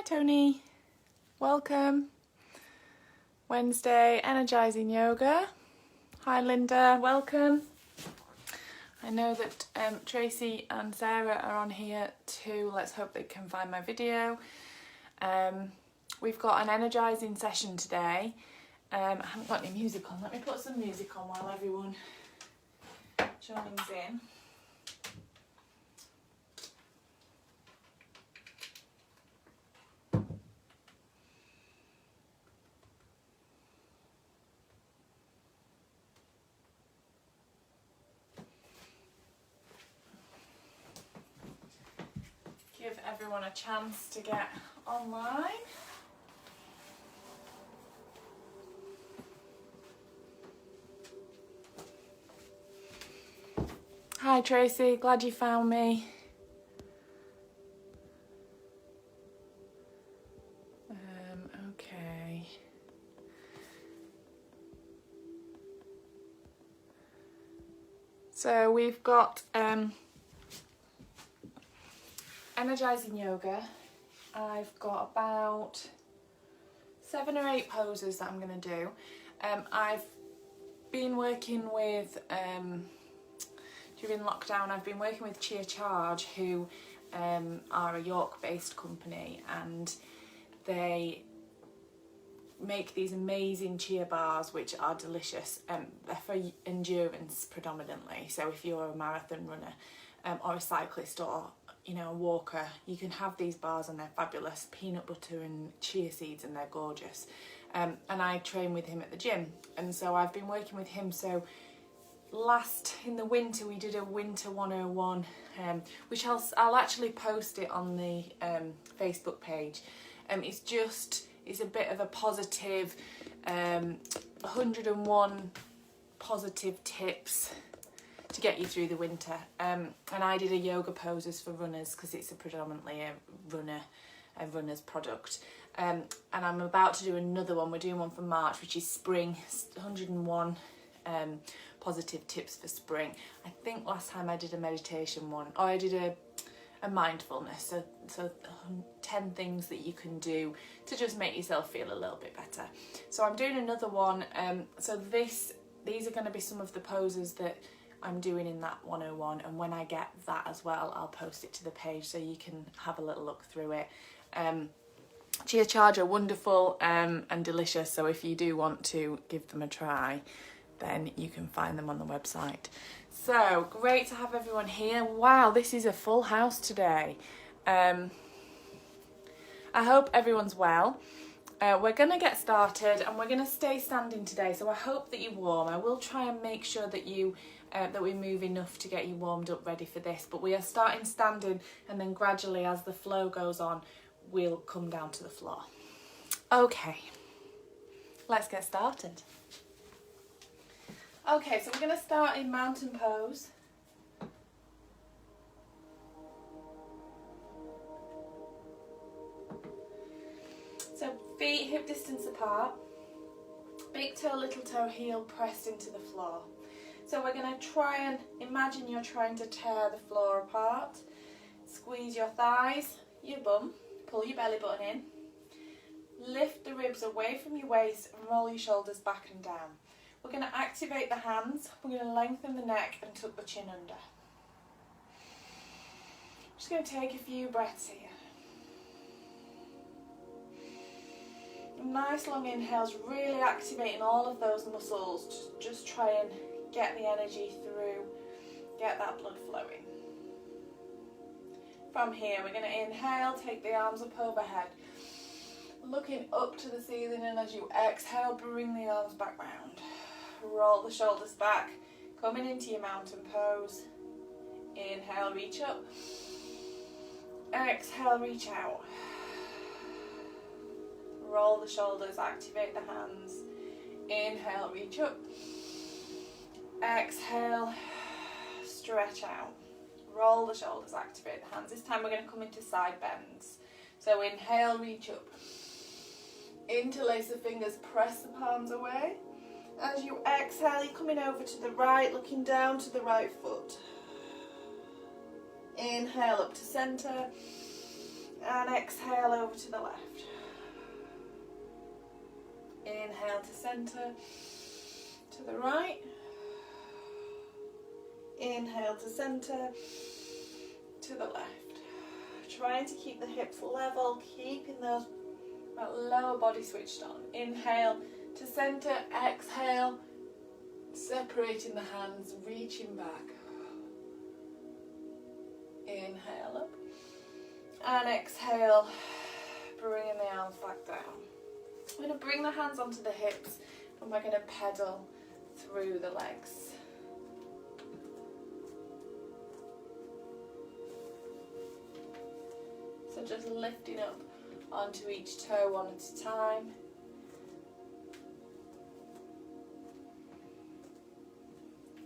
Hi Tony, welcome. Wednesday energizing yoga. Hi Linda, welcome. I know that Tracy and Sarah are on here too. Let's hope they can find my video. We've got an energising session today. I haven't got any music on. Let me put some music on while everyone joins in. Give everyone a chance to get online. Hi Tracy, glad you found me. Okay. So we've got energising yoga. I've got about 7 or 8 poses that I'm going to do. I've been working with, during lockdown, I've been working with Chia Charge, who are a York-based company, and they make these amazing chia bars which are delicious. They're for endurance predominantly, so if you're a marathon runner or a cyclist or a walker, you can have these bars and they're fabulous. Peanut butter and chia seeds, and they're gorgeous. And I train with him at the gym, and so I've been working with him. So in the winter we did a winter 101, which I'll actually post it on the Facebook page. It's a bit of a positive 101 positive tips to get you through the winter, and I did a yoga poses for runners because it's predominantly a runner's product, and I'm about to do another one. We're doing one for March, which is spring, 101 positive tips for spring. I think last time I did a meditation one, or I did a mindfulness, so 10 things that you can do to just make yourself feel a little bit better. So I'm doing another one, so these are going to be some of the poses that I'm doing in that 101, and when I get that as well, I'll post it to the page so you can have a little look through it. Chia Charge are wonderful and delicious, so if you do want to give them a try, then you can find them on the website. So great to have everyone here. Wow, this is a full house today. I hope everyone's well. We're going to get started, and we're going to stay standing today, so I hope that you're warm. I will try and make sure that that we move enough to get you warmed up ready for this, but we are starting standing, and then gradually as the flow goes on we'll come down to the floor. Okay, let's get started. Okay, so we're going to start in mountain pose. So feet hip distance apart, big toe, little toe, heel pressed into the floor. So we're going to try and imagine you're trying to tear the floor apart. Squeeze your thighs, your bum, pull your belly button in. Lift the ribs away from your waist and roll your shoulders back and down. We're going to activate the hands. We're going to lengthen the neck and tuck the chin under. Just going to take a few breaths here. Nice long inhales, really activating all of those muscles. Just try and get the energy through, get that blood flowing. From here, we're going to inhale, take the arms up overhead, looking up to the ceiling, and as you exhale, bring the arms back round. Roll the shoulders back, coming into your mountain pose. Inhale, reach up. Exhale, reach out. Roll the shoulders, activate the hands. Inhale, reach up. Exhale, stretch out. Roll the shoulders, activate the hands. This time we're going to come into side bends. So inhale, reach up. Interlace the fingers, press the palms away. As you exhale, you're coming over to the right, looking down to the right foot. Inhale up to centre. And exhale over to the left. Inhale to centre, to the right. Inhale to centre, to the left. Trying to keep the hips level, keeping that lower body switched on. Inhale to centre, exhale, separating the hands, reaching back. Inhale up. And exhale, bringing the arms back down. We're going to bring the hands onto the hips and we're going to pedal through the legs. So just lifting up onto each toe one at a time.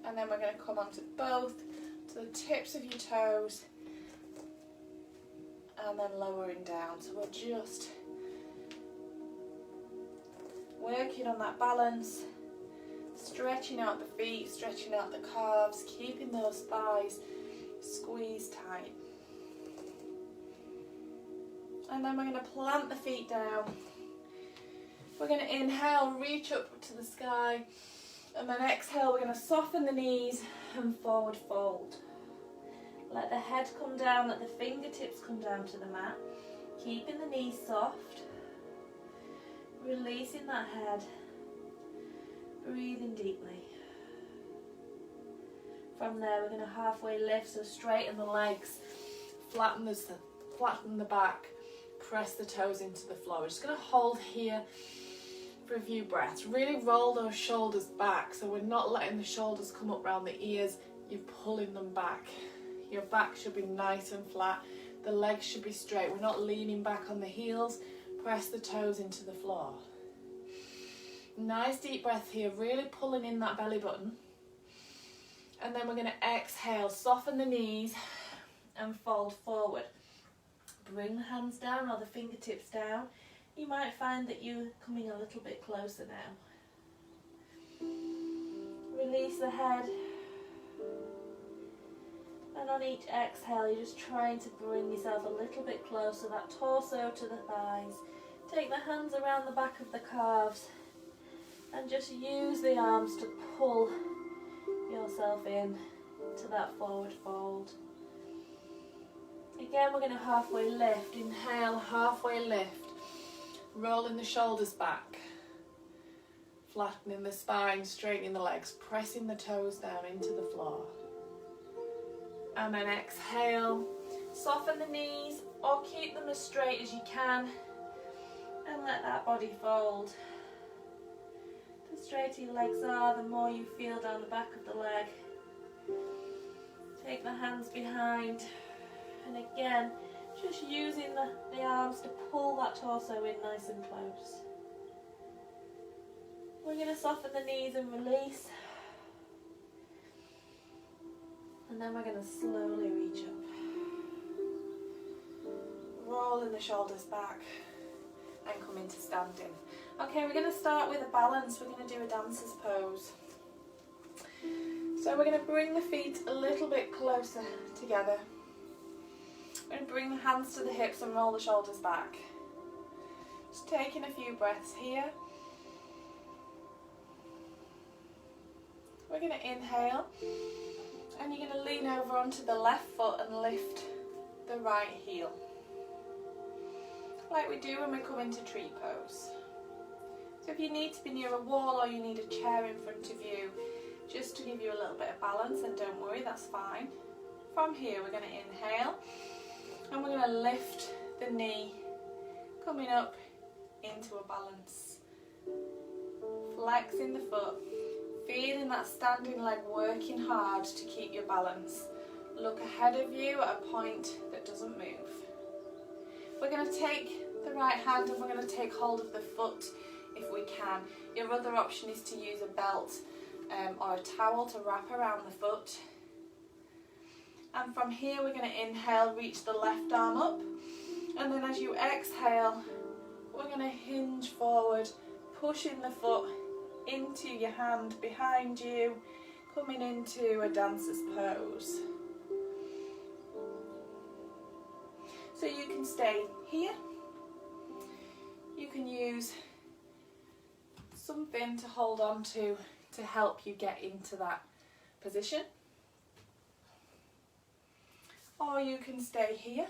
And then we're going to come onto both, to the tips of your toes, and then lowering down. So we're just working on that balance, stretching out the feet, stretching out the calves, keeping those thighs squeezed tight. And then we're going to plant the feet down. We're going to inhale, reach up to the sky, and then exhale, we're going to soften the knees and forward fold. Let the head come down, let the fingertips come down to the mat, keeping the knees soft, releasing that head, breathing deeply. From there, we're going to halfway lift, so straighten the legs, flatten the back, press the toes into the floor. We're just going to hold here for a few breaths. Really roll those shoulders back, so we're not letting the shoulders come up around the ears, you're pulling them back. Your back should be nice and flat, the legs should be straight. We're not leaning back on the heels, press the toes into the floor. Nice deep breath here, really pulling in that belly button. And then we're going to exhale, soften the knees and fold forward. Bring the hands down or the fingertips down. You might find that you're coming a little bit closer now. Release the head. And on each exhale, you're just trying to bring yourself a little bit closer, that torso to the thighs. Take the hands around the back of the calves and just use the arms to pull yourself in to that forward fold. Again, we're going to halfway lift. Inhale, halfway lift. Rolling the shoulders back. Flattening the spine, straightening the legs, pressing the toes down into the floor. And then exhale, soften the knees or keep them as straight as you can and let that body fold. The straighter your legs are, the more you feel down the back of the leg. Take the hands behind. And again, just using the arms to pull that torso in nice and close. We're going to soften the knees and release. And then we're going to slowly reach up. Rolling the shoulders back and come into standing. Okay, we're going to start with a balance. We're going to do a dancer's pose. So we're going to bring the feet a little bit closer together. We're going to bring the hands to the hips and roll the shoulders back. Just taking a few breaths here. We're going to inhale and you're going to lean over onto the left foot and lift the right heel. Like we do when we come into tree pose. So if you need to be near a wall or you need a chair in front of you, just to give you a little bit of balance, and don't worry, that's fine. From here we're going to inhale. And we're going to lift the knee, coming up into a balance. Flexing the foot, feeling that standing leg working hard to keep your balance. Look ahead of you at a point that doesn't move. We're going to take the right hand and we're going to take hold of the foot if we can. Your other option is to use a belt or a towel to wrap around the foot. And from here we're going to inhale, reach the left arm up, and then as you exhale we're going to hinge forward, pushing the foot into your hand behind you, coming into a dancer's pose. So you can stay here. You can use something to hold on to help you get into that position. Or you can stay here.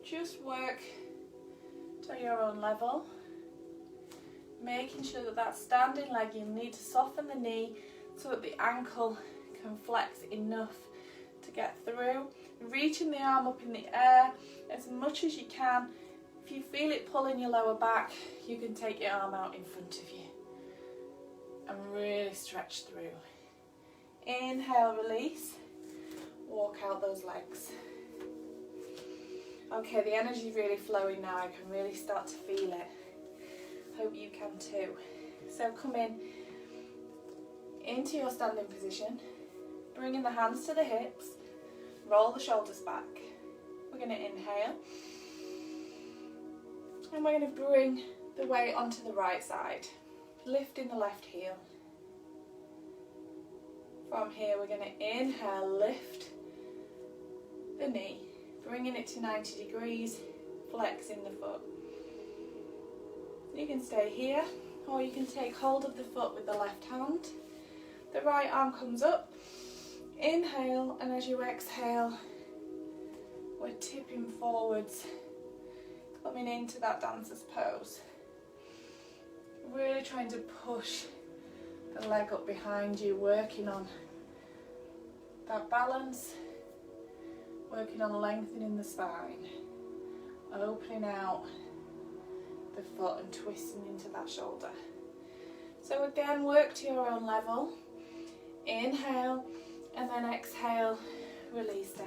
Just work to your own level, making sure that that standing leg, you need to soften the knee so that the ankle can flex enough to get through. Reaching the arm up in the air as much as you can. If you feel it pulling your lower back, you can take your arm out in front of you and really stretch through. Inhale, release, walk out those legs. Okay, the energy's really flowing now. I can really start to feel it. Hope you can too. So come in into your standing position, bringing the hands to the hips, roll the shoulders back. We're going to inhale, and we're going to bring the weight onto the right side, lifting the left heel. From here, we're going to inhale, lift the knee, bringing it to 90 degrees, flexing the foot. You can stay here, or you can take hold of the foot with the left hand. The right arm comes up, inhale, and as you exhale, we're tipping forwards, coming into that dancer's pose. Really trying to push the leg up behind you, working on that balance, working on lengthening the spine, opening out the foot and twisting into that shoulder. So again, work to your own level. Inhale, and then exhale, release down.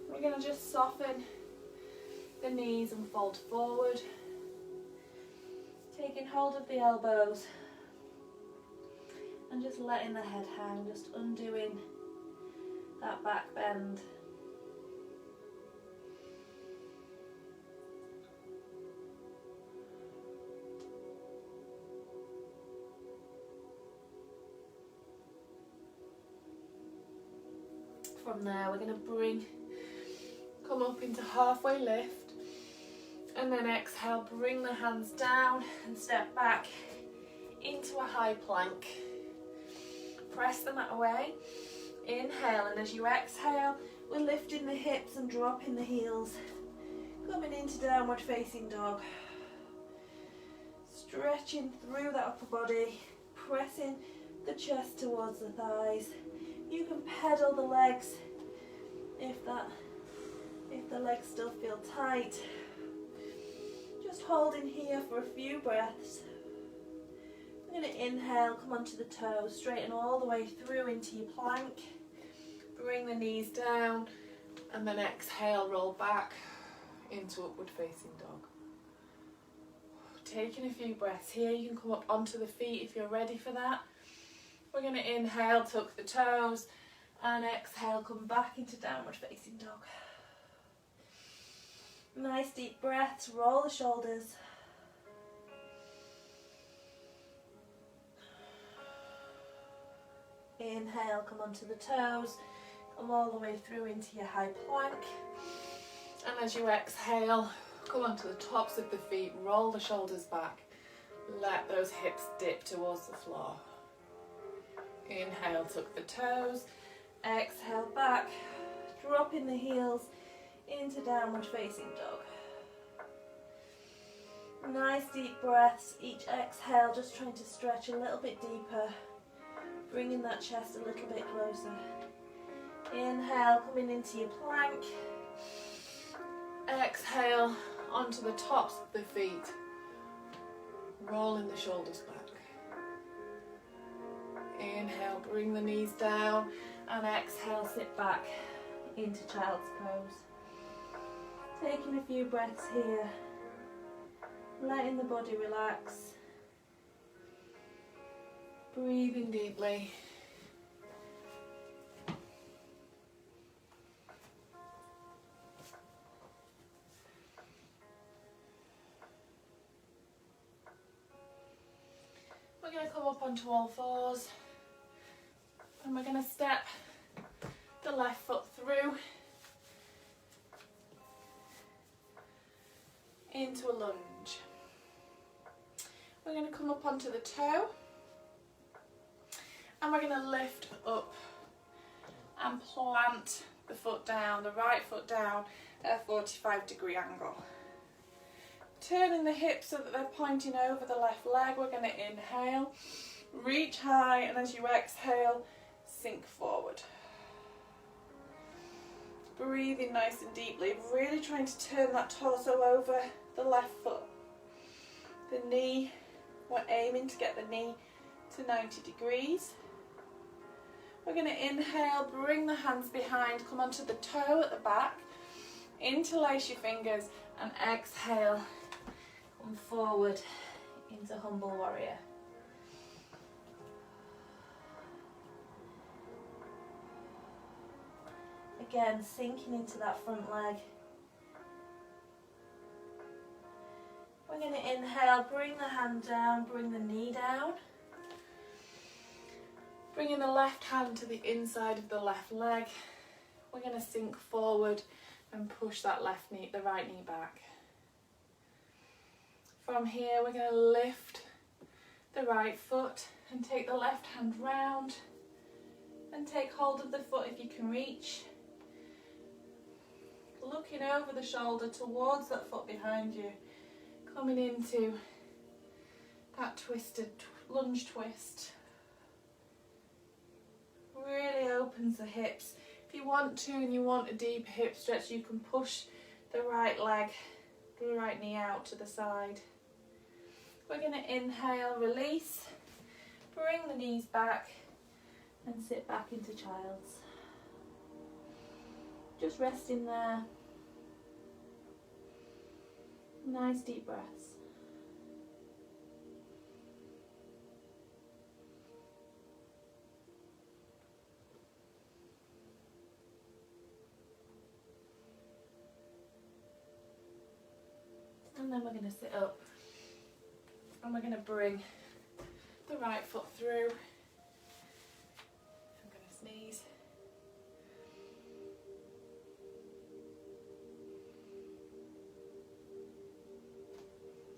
We're going to just soften the knees and fold forward, taking hold of the elbows and just letting the head hang, just undoing that back bend. From there, we're going to come up into halfway lift, and then exhale, bring the hands down and step back into a high plank. Press the mat away, inhale, and as you exhale, we're lifting the hips and dropping the heels, coming into downward facing dog. Stretching through that upper body, pressing the chest towards the thighs. You can pedal the legs if the legs still feel tight. Just holding here for a few breaths. We're going to inhale, come onto the toes, straighten all the way through into your plank. Bring the knees down, and then exhale, roll back into upward facing dog. Taking a few breaths here. You can come up onto the feet if you're ready for that. We're going to inhale, tuck the toes, and exhale, come back into downward facing dog. Nice deep breaths, roll the shoulders. Inhale, come onto the toes, come all the way through into your high plank. And as you exhale, come onto the tops of the feet, roll the shoulders back. Let those hips dip towards the floor. Inhale, tuck the toes. Exhale, back. Dropping the heels into downward facing dog. Nice deep breaths. Each exhale, just trying to stretch a little bit deeper. Bringing that chest a little bit closer. Inhale, coming into your plank. Exhale, onto the tops of the feet. Rolling the shoulders back. Inhale, bring the knees down, and exhale, sit back into child's pose. Taking a few breaths here, letting the body relax. Breathing deeply. We're going to come up onto all fours and we're going to step the left foot through into a lunge. We're going to come up onto the toe and we're going to lift up and plant the foot down, the right foot down at a 45-degree angle. Turning the hips so that they're pointing over the left leg, we're going to inhale, reach high, and as you exhale, sink forward. Breathing nice and deeply, really trying to turn that torso over the left foot. The knee, we're aiming to get the knee to 90 degrees. We're going to inhale, bring the hands behind, come onto the toe at the back, interlace your fingers, and exhale, come forward into humble warrior. Again, sinking into that front leg. We're going to inhale, bring the hand down, bring the knee down. Bringing the left hand to the inside of the left leg. We're going to sink forward and push that left knee, the right knee back. From here, we're going to lift the right foot and take the left hand round and take hold of the foot if you can reach. Looking over the shoulder towards that foot behind you, coming into that twisted lunge twist. Really opens the hips. If you want to and you want a deeper hip stretch, you can push the right leg, the right knee out to the side. We're going to inhale, release, bring the knees back and sit back into child's. Just resting there. Nice deep breaths. And then we're going to sit up and we're going to bring the right foot through. I'm going to sneeze.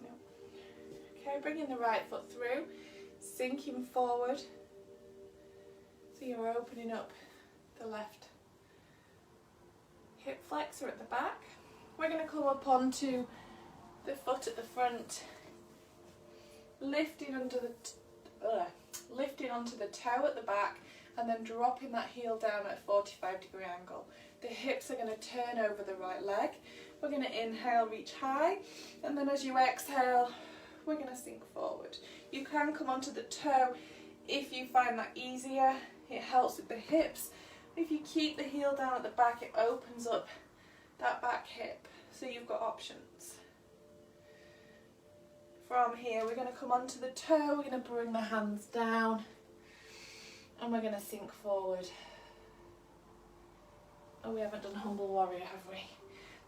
No. Okay, bringing the right foot through, sinking forward. So you're opening up the left hip flexor at the back. We're going to come up onto the foot at the front, lifting onto the toe at the back and then dropping that heel down at a 45-degree angle. The hips are going to turn over the right leg. We're going to inhale, reach high, and then as you exhale, we're going to sink forward. You can come onto the toe if you find that easier. It helps with the hips. If you keep the heel down at the back, it opens up that back hip, so you've got options. From here, we're going to come onto the toe, we're going to bring the hands down, and we're going to sink forward. Oh, we haven't done humble warrior, have we?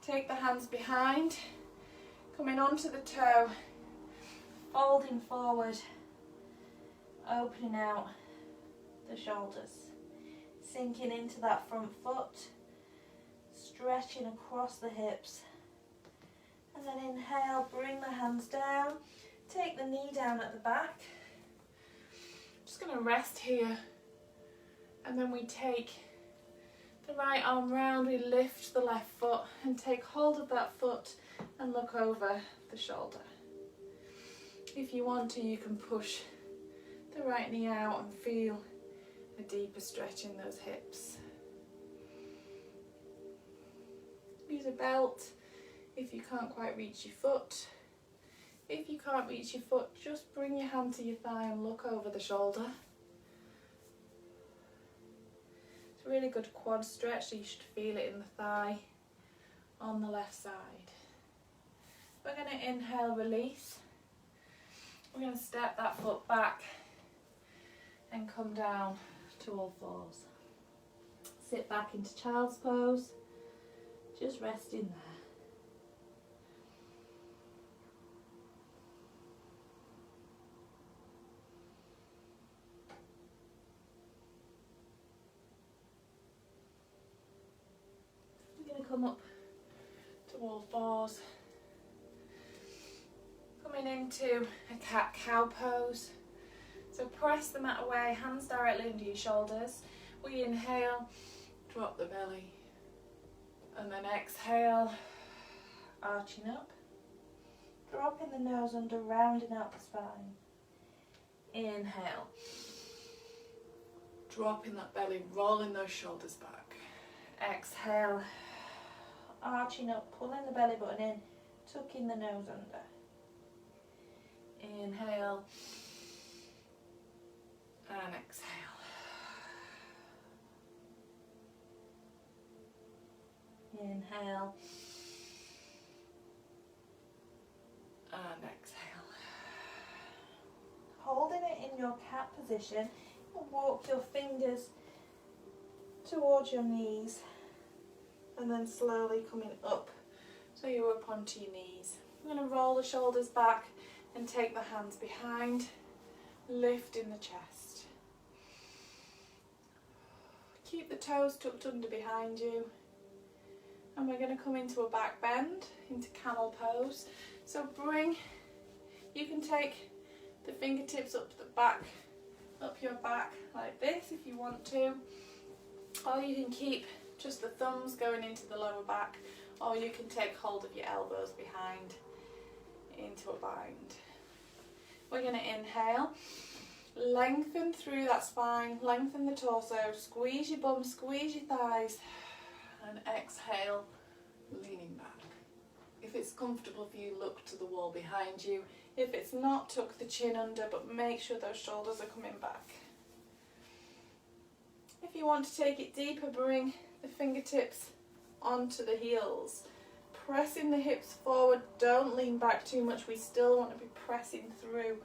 Take the hands behind, coming onto the toe, folding forward, opening out the shoulders, sinking into that front foot, stretching across the hips. And then inhale, bring the hands down, take the knee down at the back. Just going to rest here, and then we take the right arm round, we lift the left foot and take hold of that foot and look over the shoulder. If you want to, you can push the right knee out and feel a deeper stretch in those hips. Use a belt if you can't quite reach your foot. If you can't reach your foot, just bring your hand to your thigh and look over the shoulder. It's a really good quad stretch, so you should feel it in the thigh on the left side. We're going to inhale, release. We're going to step that foot back and come down to all fours. Sit back into child's pose, just resting there. come up to all fours. Coming into a cat-cow pose. So press the mat away, hands directly under your shoulders. We inhale, drop the belly. And then exhale, arching up. Dropping the nose under, rounding out the spine. Inhale. Dropping that belly, rolling those shoulders back. Exhale, arching up, pulling the belly button in, tucking the nose under. Inhale and exhale. Inhale and exhale. Holding it in your cat position, walk your fingers towards your knees and then slowly coming up so you're up onto your knees. I'm going to roll the shoulders back and take the hands behind, lifting the chest. Keep the toes tucked under behind you. And we're going to come into a back bend, into camel pose. So you can take the fingertips up to the back, up your back like this if you want to. Or you can keep just the thumbs going into the lower back. Or you can take hold of your elbows behind into a bind. We're going to inhale, lengthen through that spine, lengthen the torso, squeeze your bum, squeeze your thighs, and exhale, leaning back. If it's comfortable for you, look to the wall behind you. If it's not, tuck the chin under, but make sure those shoulders are coming back. If you want to take it deeper, bring the fingertips onto the heels. Pressing the hips forward, don't lean back too much. We still want to be pressing through.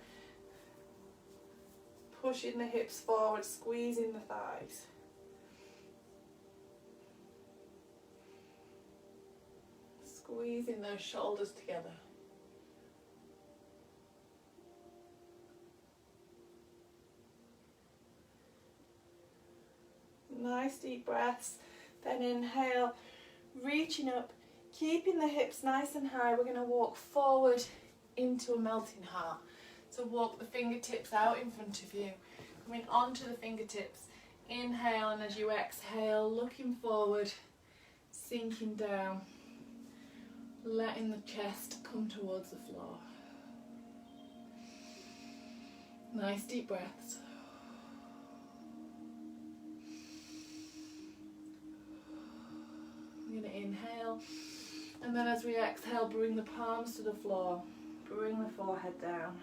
Pushing the hips forward, squeezing the thighs. Squeezing those shoulders together. Nice deep breaths. Then inhale, reaching up, keeping the hips nice and high. We're going to walk forward into a melting heart. So walk the fingertips out in front of you, coming onto the fingertips. Inhale, and as you exhale, looking forward, sinking down, letting the chest come towards the floor. Nice deep breaths. I'm going to inhale, and then as we exhale, bring the palms to the floor, bring the forehead down,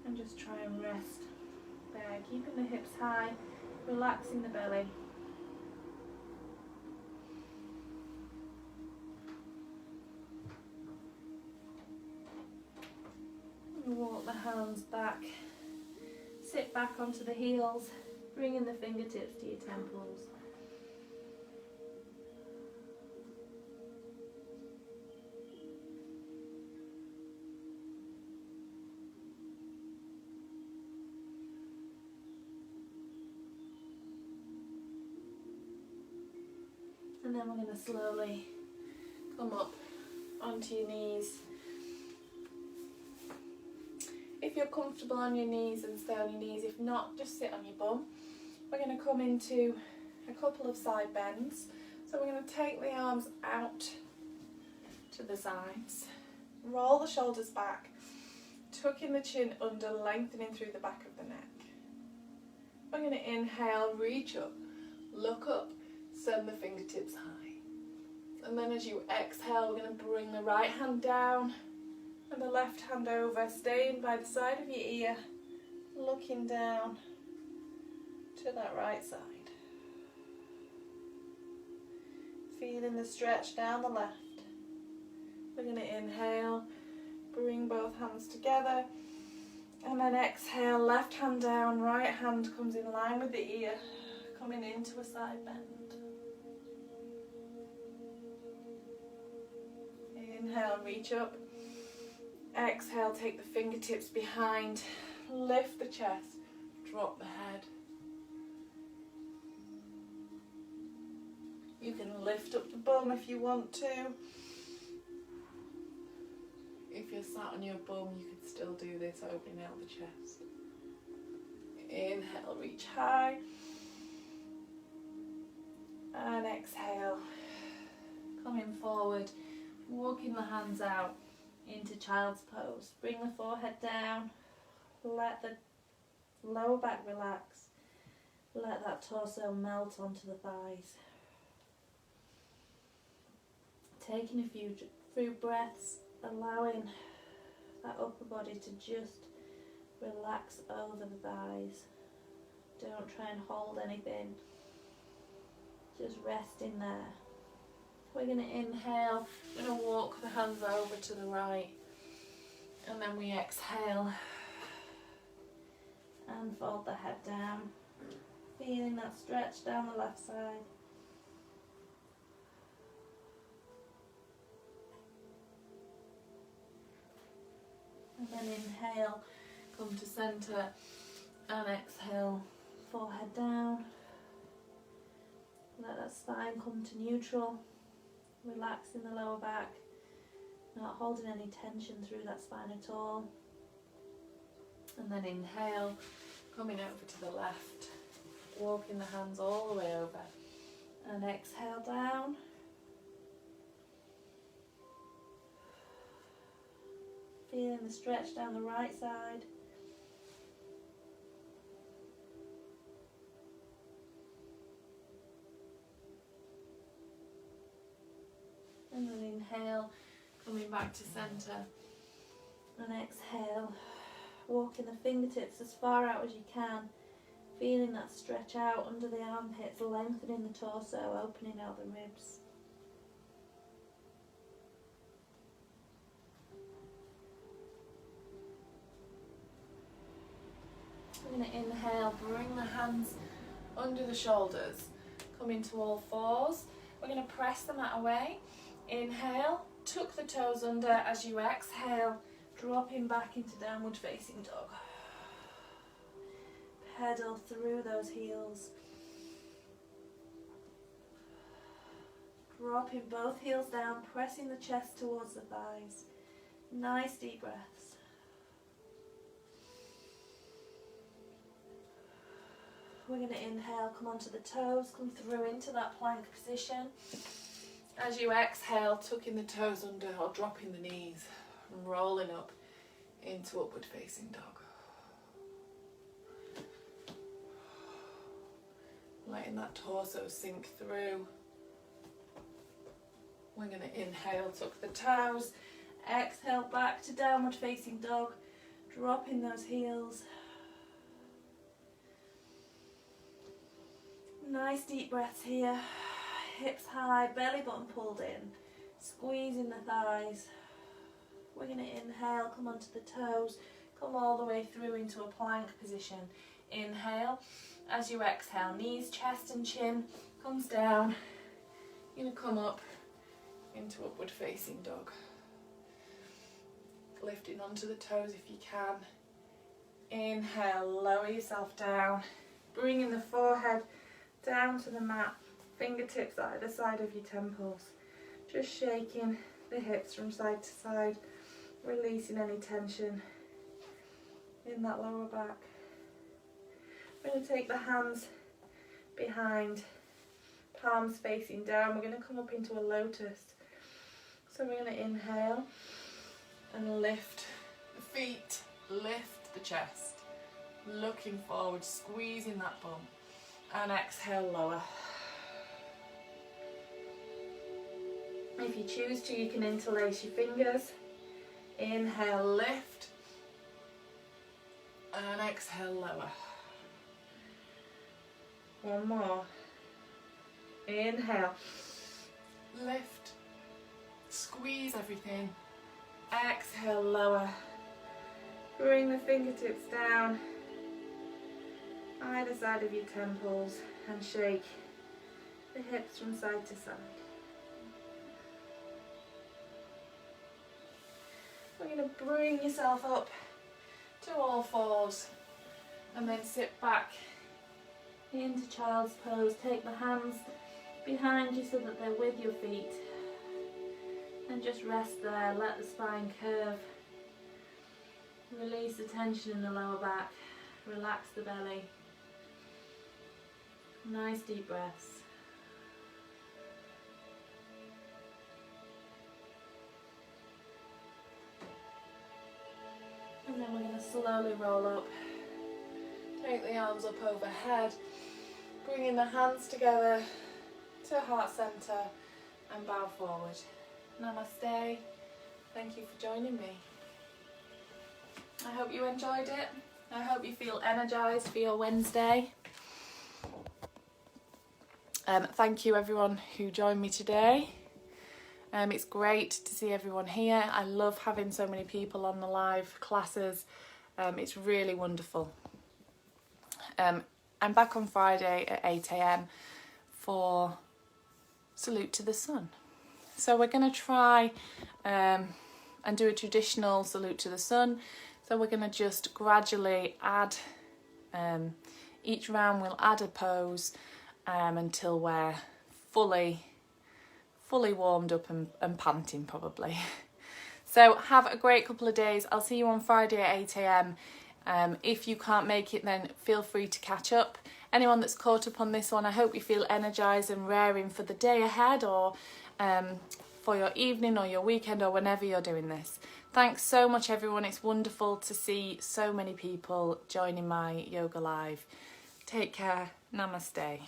and just try and rest there, keeping the hips high, relaxing the belly. And walk the hands back, sit back onto the heels, bringing the fingertips to your temples. And then we're going to slowly come up onto your knees. If you're comfortable on your knees, then stay on your knees. If not, just sit on your bum. We're going to come into a couple of side bends. So we're going to take the arms out to the sides. Roll the shoulders back, tucking the chin under, lengthening through the back of the neck. We're going to inhale, reach up, look up, send the fingertips high. And then as you exhale, we're going to bring the right hand down and the left hand over, staying by the side of your ear, looking down to that right side. Feeling the stretch down the left. We're going to inhale, bring both hands together, and then exhale, left hand down, right hand comes in line with the ear, coming into a side bend. Inhale, reach up. Exhale, take the fingertips behind, lift the chest, drop the head. You can lift up the bum if you want to. If you're sat on your bum, you can still do this, opening out the chest. Inhale, reach high. And exhale, coming forward, walking the hands out into child's pose. Bring the forehead down, let the lower back relax, let that torso melt onto the thighs. Taking a few breaths, allowing that upper body to just relax over the thighs. Don't try and hold anything. Just rest in there. We're going to inhale, we're going to walk the hands over to the right, and then we exhale and fold the head down, feeling that stretch down the left side. And then inhale, come to centre, and exhale, forehead down. Let that spine come to neutral, relaxing the lower back, not holding any tension through that spine at all. And then inhale, coming over to the left, walking the hands all the way over, and exhale down. Feeling the stretch down the right side. And then inhale, coming back to centre, and exhale, walking the fingertips as far out as you can, feeling that stretch out under the armpits, lengthening the torso, opening out the ribs. We're going to inhale, bring the hands under the shoulders, come into all fours. We're going to press the mat away. Inhale, tuck the toes under. As you exhale, dropping back into downward facing dog. Pedal through those heels. Dropping both heels down, pressing the chest towards the thighs. Nice deep breaths. We're going to inhale, come onto the toes, come through into that plank position. As you exhale, tucking the toes under or dropping the knees and rolling up into upward facing dog. Letting that torso sink through. We're going to inhale, tuck the toes, exhale back to downward facing dog, dropping those heels. Nice deep breaths here. Hips high, belly button pulled in, squeezing the thighs. We're going to inhale, come onto the toes, come all the way through into a plank position. Inhale, as you exhale, knees, chest and chin comes down. You're going to come up into upward facing dog. Lifting onto the toes if you can. Inhale, lower yourself down, bringing the forehead down to the mat. Fingertips either side of your temples, just shaking the hips from side to side, releasing any tension in that lower back. We're going to take the hands behind, palms facing down. We're going to come up into a lotus. So we're going to inhale and lift the feet, lift the chest, looking forward, squeezing that bum, and exhale, lower. If you choose to, you can interlace your fingers. Inhale, lift, and exhale, lower. One more. Inhale, lift, squeeze everything. Exhale, lower. Bring the fingertips down, either side of your temples, and shake the hips from side to side. We're going to bring yourself up to all fours and then sit back into child's pose. Take the hands behind you so that they're with your feet. And just rest there, let the spine curve. Release the tension in the lower back, relax the belly. Nice deep breaths. And then we're going to slowly roll up. Take the arms up overhead, bringing the hands together to heart centre and bow forward. Namaste. Thank you for joining me. I hope you enjoyed it. I hope you feel energised for your Wednesday. Thank you everyone who joined me today. It's great to see everyone here. I love having so many people on the live classes. It's really wonderful. I'm back on Friday at 8 AM for Salute to the Sun. So we're going to try and do a traditional Salute to the Sun. So we're going to just gradually add, each round we'll add a pose until we're fully warmed up and panting probably. So have a great couple of days. I'll see you on Friday at 8 AM. If you can't make it, then feel free to catch up. Anyone that's caught up on this one, I hope you feel energised and raring for the day ahead, or for your evening or your weekend, or whenever you're doing this. Thanks so much everyone. It's wonderful to see so many people joining my yoga live. Take care. Namaste.